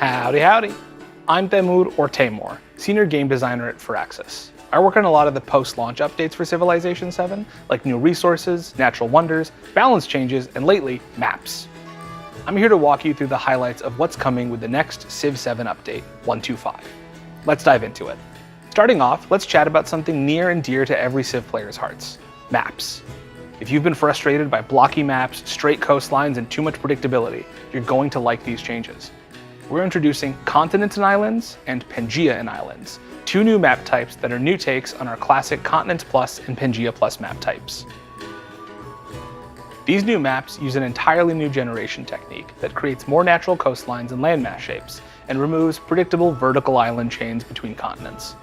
Howdy howdy! I'm Temur or Tamor, Senior Game Designer at Firaxis. I work on a lot of the post-launch updates for Civilization VII, like new resources, natural wonders, balance changes, and lately, maps. I'm here to walk you through the highlights of what's coming with the next Civ 7 update, 1.25. Let's dive into it. Starting off, let's chat about something near and dear to every Civ player's hearts: maps. If you've been frustrated by blocky maps, straight coastlines, and too much predictability, you're going to like these changes. We're introducing Continents and Islands and Pangaea and Islands, two new map types that are new takes on our classic Continents Plus and Pangaea Plus map types. These new maps use an entirely new generation technique that creates more natural coastlines and landmass shapes, and removes predictable vertical island chains between continents.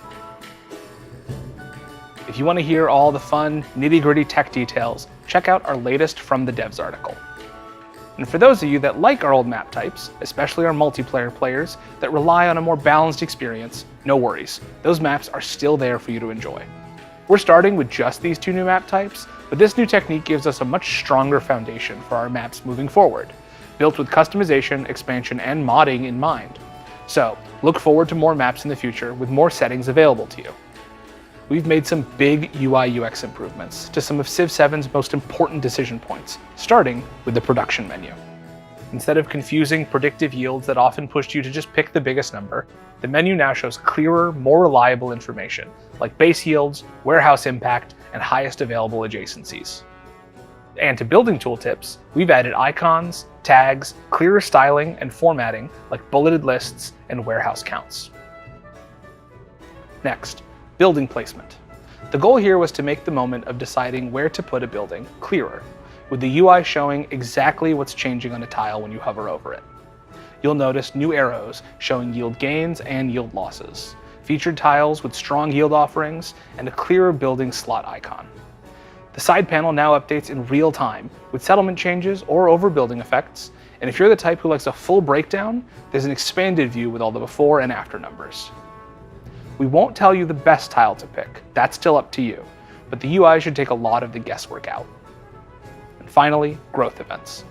If you want to hear all the fun, nitty-gritty tech details, check out our latest From the Devs article. And for those of you that like our old map types, especially our multiplayer players that rely on a more balanced experience, no worries, those maps are still there for you to enjoy. We're starting with just these two new map types, but this new technique gives us a much stronger foundation for our maps moving forward, built with customization, expansion, and modding in mind. So, look forward to more maps in the future with more settings available to you. We've made some big UI/UX improvements to some of Civ 7's most important decision points, starting with the production menu. Instead of confusing predictive yields that often pushed you to just pick the biggest number, the menu now shows clearer, more reliable information, like base yields, warehouse impact, and highest available adjacencies. And to building tooltips, we've added icons, tags, clearer styling, and formatting like bulleted lists and warehouse counts. Next, building placement. The goal here was to make the moment of deciding where to put a building clearer, with the UI showing exactly what's changing on a tile when you hover over it. You'll notice new arrows showing yield gains and yield losses, featured tiles with strong yield offerings, and a clearer building slot icon. The side panel now updates in real time with settlement changes or overbuilding effects, and if you're the type who likes a full breakdown, there's an expanded view with all the before and after numbers. We won't tell you the best tile to pick, that's still up to you, but the UI should take a lot of the guesswork out. And finally, growth events.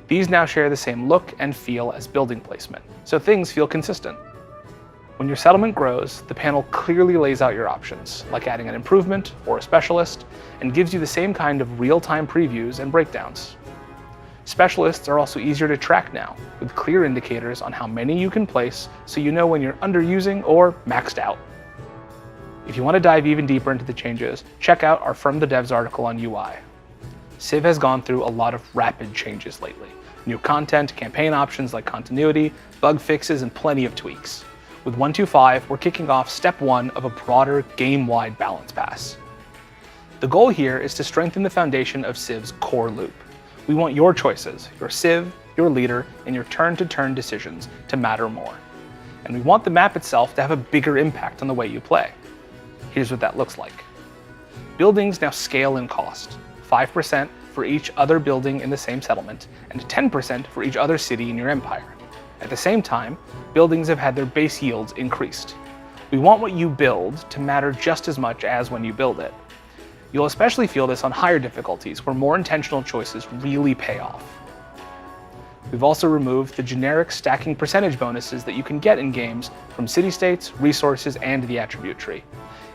These now share the same look and feel as building placement, so things feel consistent. When your settlement grows, the panel clearly lays out your options, like adding an improvement or a specialist, and gives you the same kind of real-time previews and breakdowns. Specialists are also easier to track now, with clear indicators on how many you can place so you know when you're underusing or maxed out. If you want to dive even deeper into the changes, check out our From the Devs article on UI. Civ has gone through a lot of rapid changes lately. New content, campaign options like continuity, bug fixes, and plenty of tweaks. With 1.25, we're kicking off step 1 of a broader, game-wide balance pass. The goal here is to strengthen the foundation of Civ's core loop. We want your choices, your Civ, your leader, and your turn-to-turn decisions to matter more. And we want the map itself to have a bigger impact on the way you play. Here's what that looks like. Buildings now scale in cost, 5% for each other building in the same settlement, and 10% for each other city in your empire. At the same time, buildings have had their base yields increased. We want what you build to matter just as much as when you build it. You'll especially feel this on higher difficulties where more intentional choices really pay off. We've also removed the generic stacking percentage bonuses that you can get in games from city-states, resources, and the attribute tree.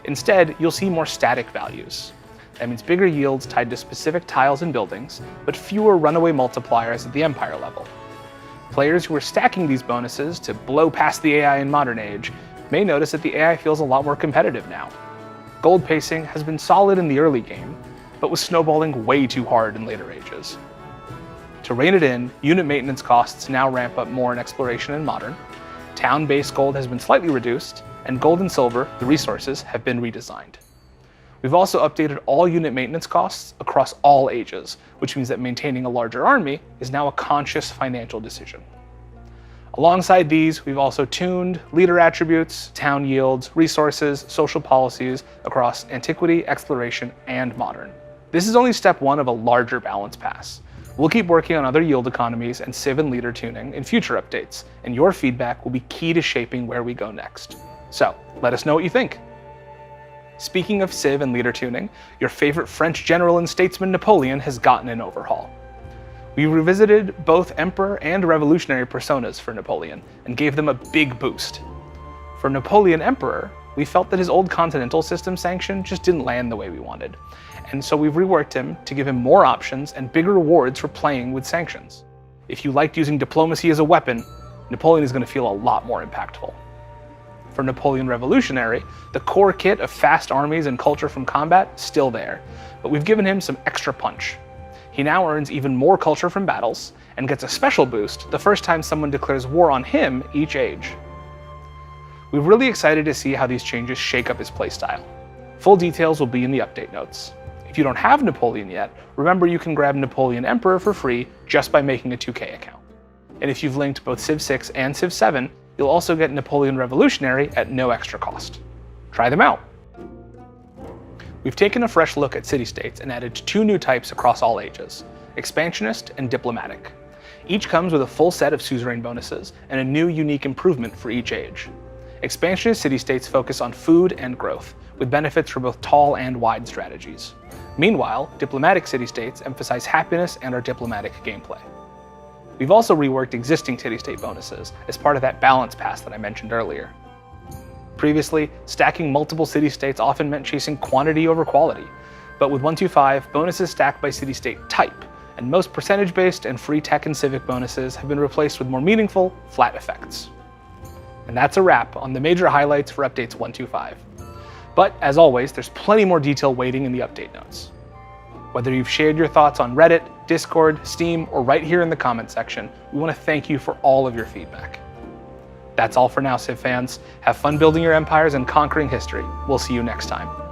Instead, you'll see more static values. That means bigger yields tied to specific tiles and buildings, but fewer runaway multipliers at the empire level. Players who are stacking these bonuses to blow past the AI in modern age may notice that the AI feels a lot more competitive now. Gold pacing has been solid in the early game, but was snowballing way too hard in later ages. To rein it in, unit maintenance costs now ramp up more in exploration and modern, town-based gold has been slightly reduced, and gold and silver, the resources, have been redesigned. We've also updated all unit maintenance costs across all ages, which means that maintaining a larger army is now a conscious financial decision. Alongside these, we've also tuned leader attributes, town yields, resources, social policies across antiquity, exploration, and modern. This is only step 1 of a larger balance pass. We'll keep working on other yield economies and Civ and leader tuning in future updates, and your feedback will be key to shaping where we go next. So, let us know what you think. Speaking of Civ and leader tuning, your favorite French general and statesman Napoleon has gotten an overhaul. We revisited both Emperor and Revolutionary personas for Napoleon and gave them a big boost. For Napoleon Emperor, we felt that his old continental system sanction just didn't land the way we wanted, and so we've reworked him to give him more options and bigger rewards for playing with sanctions. If you liked using diplomacy as a weapon, Napoleon is going to feel a lot more impactful. For Napoleon Revolutionary, the core kit of fast armies and culture from combat is still there, but we've given him some extra punch. He now earns even more culture from battles, and gets a special boost the first time someone declares war on him each age. We're really excited to see how these changes shake up his playstyle. Full details will be in the update notes. If you don't have Napoleon yet, remember you can grab Napoleon Emperor for free just by making a 2K account. And if you've linked both Civ 6 and Civ 7, you'll also get Napoleon Revolutionary at no extra cost. Try them out! We've taken a fresh look at city-states and added 2 new types across all ages, Expansionist and Diplomatic. Each comes with a full set of suzerain bonuses and a new unique improvement for each age. Expansionist city-states focus on food and growth, with benefits for both tall and wide strategies. Meanwhile, Diplomatic city-states emphasize happiness and our diplomatic gameplay. We've also reworked existing city-state bonuses as part of that balance pass that I mentioned earlier. Previously, stacking multiple city-states often meant chasing quantity over quality, but with 1.2.5, bonuses stack by city-state type, and most percentage-based and free tech and civic bonuses have been replaced with more meaningful, flat effects. And that's a wrap on the major highlights for updates 1.2.5. But as always, there's plenty more detail waiting in the update notes. Whether you've shared your thoughts on Reddit, Discord, Steam, or right here in the comment section, we want to thank you for all of your feedback. That's all for now, Civ fans. Have fun building your empires and conquering history. We'll see you next time.